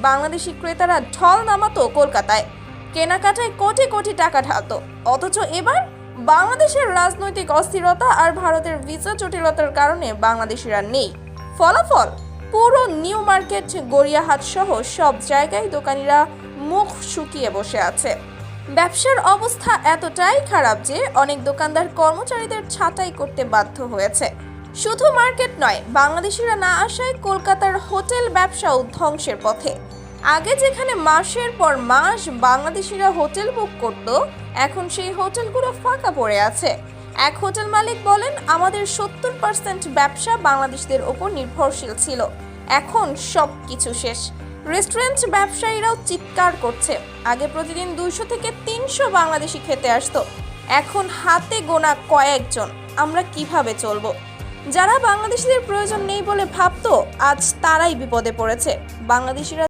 বাংলাদেশি ক্রেতারা ঢল নামাতো কলকাতায়, কেনাকাটায় কোটি কোটি টাকা ঢালতো। অথচ এবার বাংলাদেশের রাজনৈতিক অস্থিরতা আর ভারতের ভিসা জটিলতার কারণে বাংলাদেশিরা নেই। ফলাফল, পুরো নিউ মার্কেট, গড়িয়াহাট সহ সব জায়গায় দোকানিরা মুখ শুকিয়ে বসে আছে। ব্যবসার অবস্থা এতটাই খারাপ যে অনেক দোকানদার কর্মচারীদের ছাঁটাই করতে বাধ্য হয়েছে। শুধু মার্কেট নয়, বাংলাদেশিরা না আসায় কলকাতার হোটেল ব্যবসাও ধ্বংসের পথে। আগে যেখানে মাসের পর মাস বাংলাদেশিরা হোটেল বুক করত, এখন সেই হোটেলগুলো ফাঁকা পড়ে আছে। এক হোটেল মালিক বলেন, আমাদের 70% ব্যবসা বাংলাদেশিদের ওপর নির্ভরশীল ছিল, এখন সব কিছু শেষ। রেস্টুরেন্ট ব্যবসায়ীরাও চিৎকার করছে, আগে প্রতিদিন 200 থেকে 300 বাংলাদেশি খেতে আসতো, এখন হাতে গোনা কয়েকজন। আমরা কিভাবে চলবো? যারা বাংলাদেশিদের প্রয়োজন নেই বলে ভাবতো, আজ তারাই বিপদে পড়েছে। বাংলাদেশিরা